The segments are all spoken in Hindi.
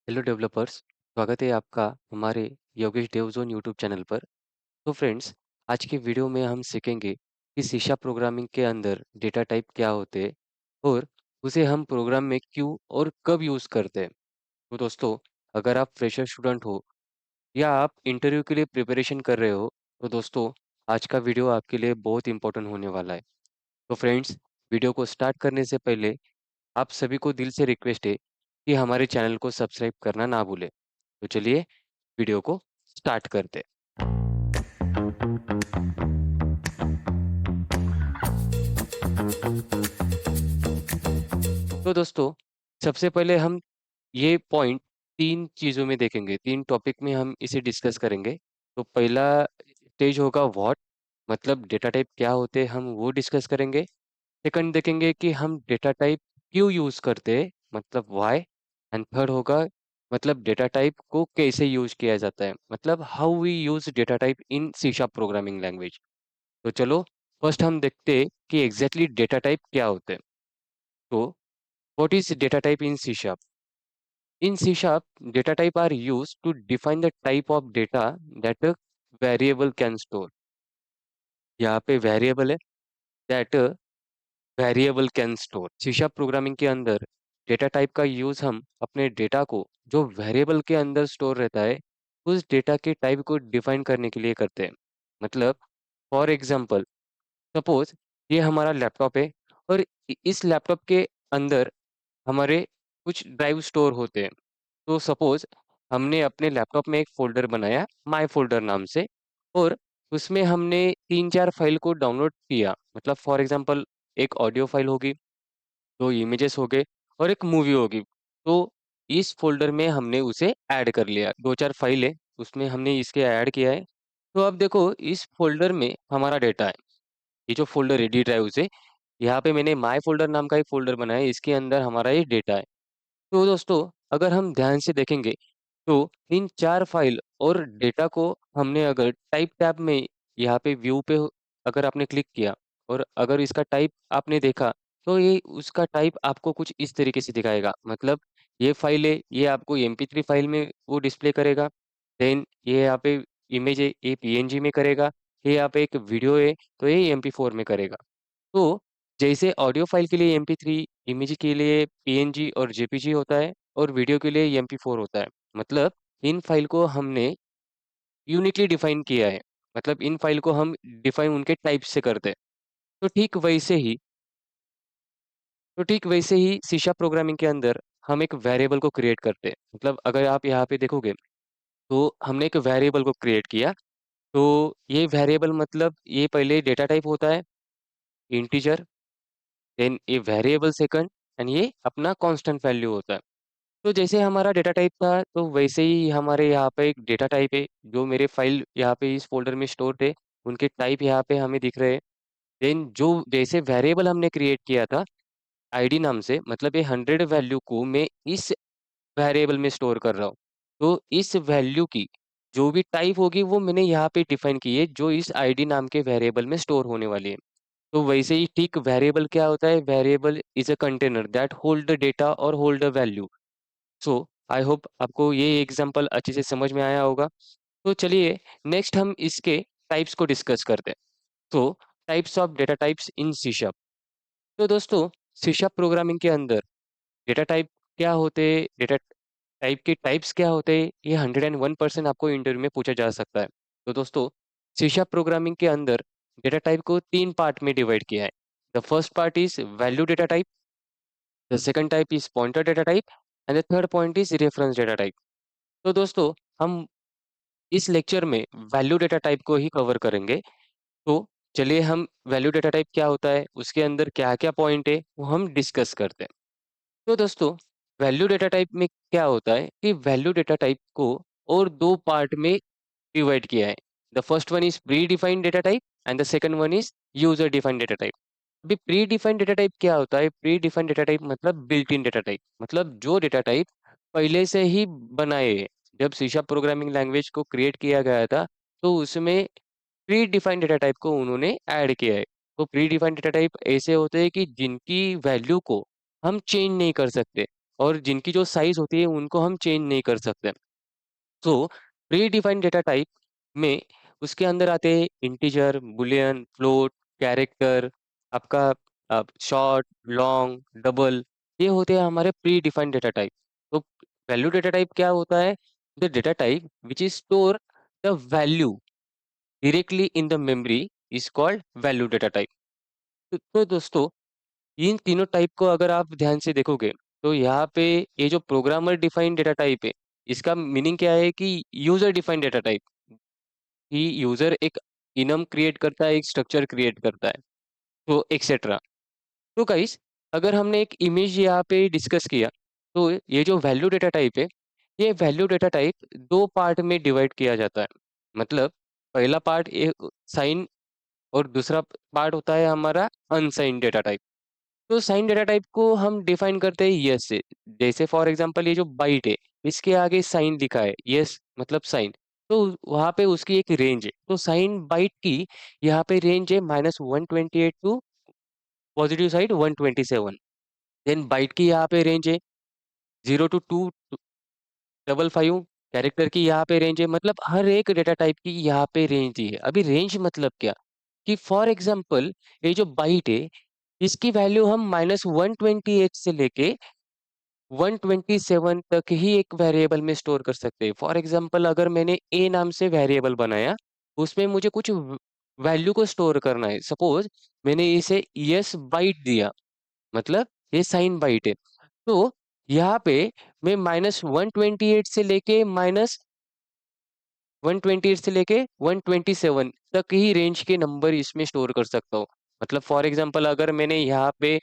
Hello developers. स्वागत है आपका हमारे योगेश डेवज़ोन यूट्यूब चैनल पर। तो फ्रेंड्स, आज के वीडियो में हम सीखेंगे कि सी शार्प प्रोग्रामिंग के अंदर डेटा टाइप क्या होते हैं और उसे हम प्रोग्राम में क्यों और कब यूज़ करते हैं। तो दोस्तों, अगर आप फ्रेशर स्टूडेंट हो या आप इंटरव्यू के लिए प्रिपरेशन कर रहे हो, तो दोस्तों आज का वीडियो आपके लिए बहुत इंपॉर्टेंट होने वाला है। तो फ्रेंड्स, वीडियो को स्टार्ट करने से पहले आप सभी को दिल से रिक्वेस्ट है कि हमारे चैनल को सब्सक्राइब करना ना भूलें। तो चलिए वीडियो को स्टार्ट करते हैं। तो दोस्तों, सबसे पहले हम ये पॉइंट 3 चीज़ों में देखेंगे, 3 टॉपिक में हम इसे डिस्कस करेंगे। तो पहला स्टेज होगा व्हाट, मतलब डेटा टाइप क्या होते हैं, हम वो डिस्कस करेंगे। सेकंड देखेंगे कि हम डेटा टाइप क्यों यूज़ करते हैं, मतलब व्हाई। एंड थर्ड होगा मतलब डेटा टाइप को कैसे यूज़ किया जाता है, मतलब how we use data type in C sharp programming language. तो चलो फर्स्ट हम देखते हैं कि एग्ज़ैक्टली डेटा टाइप क्या होते हैं। तो what is data type in C sharp? In C sharp, data type are used to define the type of data that a variable can store. यहाँ पे वेरिएबल है that variable can store. C sharp programming के अंदर डेटा टाइप का यूज हम अपने डेटा को जो वेरिएबल के अंदर स्टोर रहता है उस डेटा के टाइप को डिफाइन करने के लिए करते हैं। मतलब फॉर एग्जांपल, सपोज ये हमारा लैपटॉप है और इस लैपटॉप के अंदर हमारे कुछ ड्राइव स्टोर होते हैं। तो सपोज हमने अपने लैपटॉप में एक फ़ोल्डर बनाया माय फ़ोल्डर नाम से और उसमें हमने 3-4 फ़ाइल को डाउनलोड किया। मतलब फॉर एग्ज़ाम्पल एक ऑडियो फ़ाइल होगी, 2 इमेजेस हो गए और एक मूवी होगी। तो इस फ़ोल्डर में हमने उसे ऐड कर लिया। 2-4 फ़ाइल है, उसमें हमने इसके ऐड किया है। तो अब देखो इस फ़ोल्डर में हमारा डेटा है। ये जो फ़ोल्डर है डी ड्राइव से, यहाँ पे मैंने माय फ़ोल्डर नाम का एक फ़ोल्डर बनाया है, इसके अंदर हमारा ये डेटा है। तो दोस्तों, अगर हम ध्यान से देखेंगे तो इन 4 फाइल और डेटा को हमने अगर टाइप टैब में यहाँ पे व्यू पे अगर आपने क्लिक किया और अगर इसका टाइप आपने देखा, तो ये उसका टाइप आपको कुछ इस तरीके से दिखाएगा। मतलब ये फाइल है, ये आपको एमपी3 फाइल में वो डिस्प्ले करेगा। देन ये यहाँ पे इमेज है, ये पीएनजी में करेगा। ये यहाँ पे एक वीडियो है, तो ये एमपी4 में करेगा। तो जैसे ऑडियो फाइल के लिए एमपी3, इमेज के लिए पीएनजी और जेपीजी होता है और वीडियो के लिए एमपी4 होता है। मतलब इन फाइल को हमने यूनिकली डिफाइन किया है। मतलब इन फाइल को हम डिफाइन उनके टाइप से करते हैं। तो ठीक वैसे ही सी शार्प प्रोग्रामिंग के अंदर हम एक वेरिएबल को क्रिएट करते हैं। मतलब अगर आप यहाँ पे देखोगे तो हमने एक वेरिएबल को क्रिएट किया। तो ये वेरिएबल मतलब ये पहले डेटा टाइप होता है इंटीजर, देन ये वेरिएबल सेकंड एंड ये अपना कांस्टेंट वैल्यू होता है। तो जैसे हमारा डेटा टाइप था, तो वैसे ही हमारे यहाँ पे एक डेटा टाइप है, जो मेरे फाइल यहाँ पे इस फ़ोल्डर में स्टोर थे, उनके टाइप यहाँ पे हमें दिख रहे हैं। देन जो जैसे वेरिएबल हमने क्रिएट किया था आईडी नाम से, मतलब ये 100 वैल्यू को मैं इस वेरिएबल में स्टोर कर रहा हूँ। तो इस वैल्यू की जो भी टाइप होगी, वो मैंने यहाँ पे डिफाइन की है, जो इस आईडी नाम के वेरिएबल में स्टोर होने वाली है। तो वैसे ही ठीक वेरिएबल क्या होता है? Variable is a container that hold the data और hold the value. So I hope आपको ये एग्जांपल अच्छे से समझ में आया होगा। तो चलिए नेक्स्ट हम इसके टाइप्स को डिस्कस करते हैं। तो types of data types in C sharp. तो दोस्तों, सी शार्प प्रोग्रामिंग के अंदर डेटा टाइप क्या होते हैं, डेटा टाइप के टाइप्स क्या होते हैं, ये 101% आपको इंटरव्यू में पूछा जा सकता है। तो दोस्तों, सी शार्प प्रोग्रामिंग के अंदर डेटा टाइप को 3 पार्ट में डिवाइड किया है। The first part is value data type, the second type is pointer data type and the third point is reference data type. तो दोस्तों, हम इस लेक्चर में वैल्यू डेटा टाइप को ही कवर करेंगे। तो चलिए हम वैल्यू डेटा टाइप क्या होता है, उसके अंदर क्या-क्या पॉइंट है, वो हम डिस्कस करते हैं। तो दोस्तों, वैल्यू डेटा टाइप में क्या होता है कि वैल्यू डेटा टाइप को और 2 पार्ट में डिवाइड किया है। The first one is pre defined data type and the second one is user defined data type. अभी प्री डिफाइंड डेटा टाइप क्या होता है? प्री डिफाइंड डेटा टाइप मतलब बिल्ट इन डेटा टाइप। मतलब जो डेटा टाइप पहले से ही बनाए हैं। जब सी शार्प प्रोग्रामिंग लैंग्वेज को क्रिएट किया गया था, तो उसमें प्री डिफाइंड डेटा टाइप को उन्होंने ऐड किया है। तो प्री डिफाइंड डेटा टाइप ऐसे होते हैं कि जिनकी वैल्यू को हम चेंज नहीं कर सकते और जिनकी जो साइज़ होती है उनको हम चेंज नहीं कर सकते। सो प्री डिफाइंड डेटा टाइप में उसके अंदर आते हैं इंटीजर, बूलियन, फ्लोट, कैरेक्टर, आपका शॉर्ट, लॉन्ग, डबल, ये होते हैं हमारे प्री डिफाइंड डेटा टाइप। तो वैल्यू डेटा टाइप क्या होता है? The data type which is store the value directly in the memory is called value data type. तो दोस्तों, इन तीनों टाइप को अगर आप ध्यान से देखोगे, तो यहाँ पे ये जो प्रोग्रामर डिफाइंड डेटा टाइप है, इसका मीनिंग क्या है कि यूजर डिफाइंड डेटा टाइप, कि यूजर एक इनम क्रिएट करता है, एक स्ट्रक्चर क्रिएट करता है, तो एक्सेट्रा। तो गाइस, अगर हमने एक इमेज यहाँ पे डिस्कस किया, तो ये जो वैल्यू डेटा टाइप है, ये वैल्यू डेटा टाइप 2 पार्ट में डिवाइड किया जाता है। मतलब पहला पार्ट ये साइन, और दूसरा पार्ट होता है हमारा अनसाइंड डेटा टाइप। तो साइन डेटा टाइप को हम डिफाइन करते हैं यस से। जैसे फॉर एग्जांपल ये जो बाइट है, इसके आगे साइन लिखा है, यस मतलब साइन, तो वहाँ पे उसकी एक रेंज है। तो साइन बाइट की यहाँ पे रेंज है -128 to positive side 127। Then byte की यहाँ पे रेंज है 0 टू 255। कैरेक्टर की यहाँ पे रेंज है, मतलब हर एक डेटा टाइप की यहाँ पे रेंज दी है। अभी रेंज मतलब क्या, कि फॉर एग्जांपल ये जो बाइट है, इसकी वैल्यू हम -128 से लेके 127 तक ही एक वेरिएबल में स्टोर कर सकते हैं। फॉर एग्जांपल अगर मैंने ए नाम से वेरिएबल बनाया, उसमें मुझे कुछ वैल्यू को स्टोर करना है। सपोज मैंने इसे यस बाइट दिया, मतलब ये साइन बाइट है। तो यहाँ पे मैं -128 से लेके माइनस 128 से लेके 127 तक ही रेंज के नंबर इसमें स्टोर कर सकता हूँ। मतलब फॉर एग्जांपल अगर मैंने यहाँ पे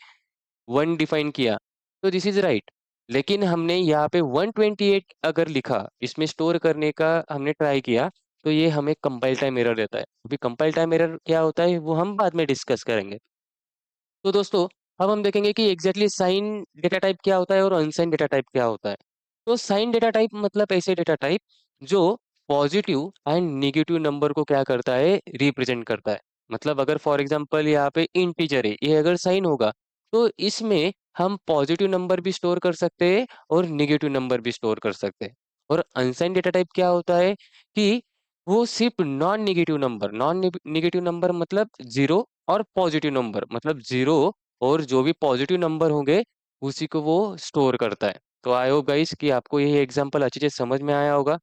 1 डिफाइन किया, तो दिस इज़ राइट। लेकिन हमने यहाँ पे 128 अगर लिखा, इसमें स्टोर करने का हमने ट्राई किया, तो ये हमें कंपाइल टाइम एरर देता है। अभी कंपाइल टाइम एरर क्या होता है, वो हम बाद में डिस्कस करेंगे। तो दोस्तों, अब हम देखेंगे कि एग्ज़ैक्टली साइन डेटा टाइप क्या होता है और अनसाइन डेटा टाइप क्या होता है। तो साइन डेटा टाइप मतलब ऐसे डेटा टाइप जो पॉजिटिव एंड नेगेटिव नंबर को क्या करता है, रिप्रेजेंट करता है। मतलब अगर फॉर एग्जांपल यहाँ पे इंटीजर है, ये अगर साइन होगा, तो इसमें हम पॉजिटिव नंबर भी स्टोर कर सकते हैं और नेगेटिव नंबर भी स्टोर कर सकते हैं। और अनसाइन डेटा टाइप क्या होता है कि वो सिर्फ नॉन नेगेटिव नंबर मतलब 0 और पॉजिटिव नंबर मतलब 0 और जो भी पॉजिटिव नंबर होंगे, उसी को वो स्टोर करता है। तो आई होप गाइस कि आपको ये एग्जांपल अच्छे से समझ में आया होगा।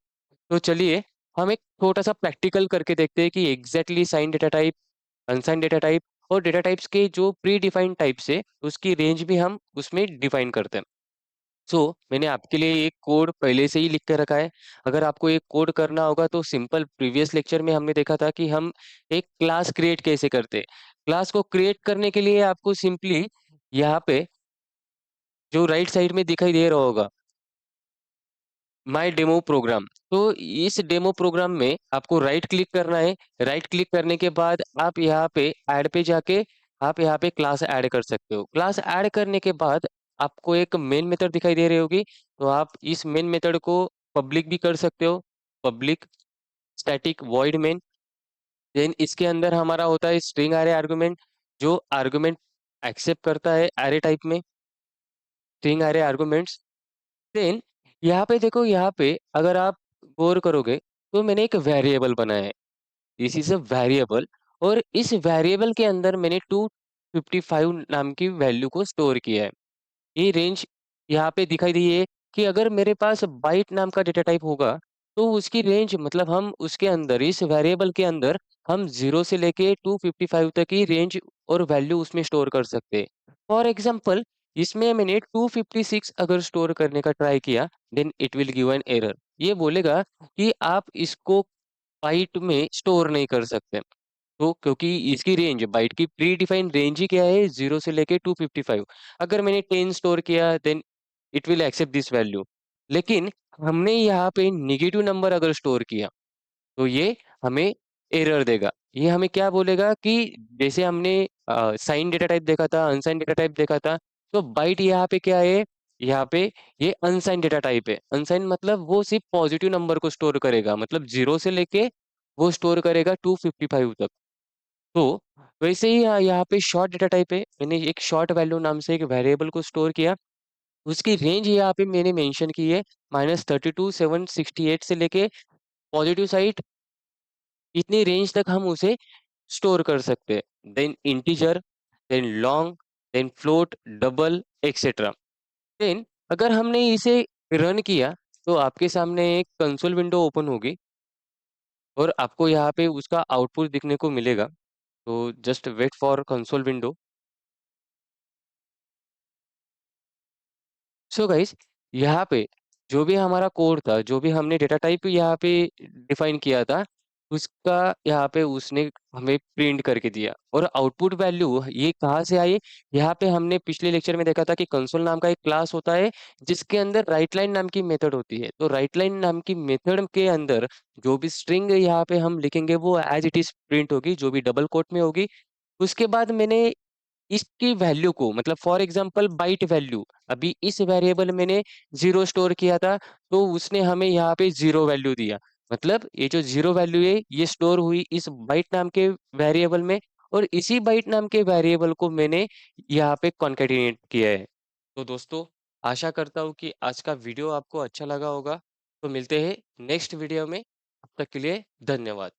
तो चलिए, हम एक छोटा-सा प्रैक्टिकल करके देखते हैं कि exactly sine theta type, अनसाइन data type और डेटा टाइप्स के जो प्री डिफाइंड टाइप्स है, उसकी रेंज भी हम उसमें डिफाइन करते हैं। सो मैंने आपके लिए एक कोड पहले से ही लिख के रखा है। अगर आपको एक कोड करना होगा तो सिंपल, प्रीवियस लेक्चर में हमने देखा था कि हम एक क्लास क्रिएट कैसे करते हैं। क्लास को क्रिएट करने के लिए आपको सिंपली यहाँ पे जो राइट साइड में दिखाई दे रहा होगा, माय डेमो प्रोग्राम। तो इस डेमो प्रोग्राम में आपको राइट क्लिक करना है। राइट क्लिक करने के बाद आप यहाँ पे ऐड पे जाके आप यहाँ पे क्लास ऐड कर सकते हो। क्लास ऐड करने के बाद आपको एक मेन मेथड दिखाई दे रही होगी, तो आप इस मेन मेथड को पब्लिक भी कर सकते हो। Public static void main. Then इसके अंदर हमारा होता है स्ट्रिंग अरे आर्गुमेंट, जो आर्गुमेंट एक्सेप्ट करता है अरे टाइप में, स्ट्रिंग अरे आर्गुमेंट्स। देन यहाँ पे देखो, यहाँ पे अगर आप गौर करोगे, तो मैंने एक वेरिएबल बनाया है। दिस इज़ अ वेरिएबल, और इस वेरिएबल के अंदर मैंने 255 नाम की वैल्यू को स्टोर किया है। ये रेंज यहाँ पे दिखाई दी है कि अगर मेरे पास बाइट नाम का डेटा टाइप होगा, तो उसकी रेंज मतलब हम उसके अंदर, इस वेरिएबल के अंदर हम 0 से लेके 255 तक की रेंज और वैल्यू उसमें स्टोर कर सकते हैं। फॉर एग्जांपल, इसमें मैंने 256 अगर स्टोर करने का ट्राई किया, then it will give an error. ये बोलेगा कि आप इसको बाइट में स्टोर नहीं कर सकते। तो क्योंकि इसकी रेंज, बाइट की प्री डिफाइंड रेंज ही क्या है, 0 से लेके 255। अगर मैंने 10 स्टोर किया, then it will accept this value. लेकिन हमने यहाँ पे नेगेटिव नंबर अगर स्टोर किया, तो ये हमें एरर देगा। ये हमें क्या बोलेगा कि जैसे हमने साइन डेटा टाइप देखा था, अनसाइन डेटा टाइप देखा था, तो बाइट यहाँ पे क्या है, यहाँ पे ये अनसाइन डेटा टाइप है। अनसाइन मतलब वो सिर्फ पॉजिटिव नंबर को स्टोर करेगा, मतलब 0 से लेके वो स्टोर करेगा 255 तक। तो वैसे ही यहाँ यहाँ पे शॉर्ट डेटा टाइप है। मैंने एक शॉर्ट वैल्यू नाम से एक वेरिएबल को स्टोर किया। उसकी रेंज यहाँ पे मैंने मेंशन की है -32 768 से लेके पॉजिटिव साइड इतनी रेंज तक हम उसे स्टोर कर सकते हैं। Then integer, then long, then float, double etcetera. Then अगर हमने इसे रन किया तो आपके सामने एक कंसोल विंडो ओपन होगी और आपको यहाँ पे उसका आउटपुट दिखने को मिलेगा। तो just wait for console window. So guys, यहाँ पे जो भी हमारा कोड था, जो भी हमने डेटा टाइप यहाँ पे डिफाइन किया था, उसका यहाँ पे उसने हमें प्रिंट करके दिया और आउटपुट वैल्यू ये कहाँ से आई? यहाँ पे हमने पिछले लेक्चर में देखा था कि कंसोल नाम का एक क्लास होता है, जिसके अंदर राइटलाइन नाम की मेथड होती है। तो राइटलाइन नाम की मेथड के अंदर जो भी स्ट्रिंग यहाँ पे हम लिखेंगे वो एज़ इट इज़ प्रिंट होगी, जो भी डबल कोट में होगी। उसके बाद मैंने इसकी वैल्यू को मतलब फॉर एग्जांपल बाइट वैल्यू, अभी इस वेरिएबल मैंने 0 स्टोर किया था, तो उसने हमें यहाँ पे 0 वैल्यू दिया। मतलब ये जो 0 वैल्यू है, ये स्टोर हुई इस बाइट नाम के वेरिएबल में और इसी बाइट नाम के वेरिएबल को मैंने यहाँ पे कॉन्कैटिनेट किया है। तो दोस्तों, आशा करता हूँ कि आज का वीडियो आपको अच्छा लगा होगा। तो मिलते हैं नेक्स्ट वीडियो में। तब तक के लिए धन्यवाद।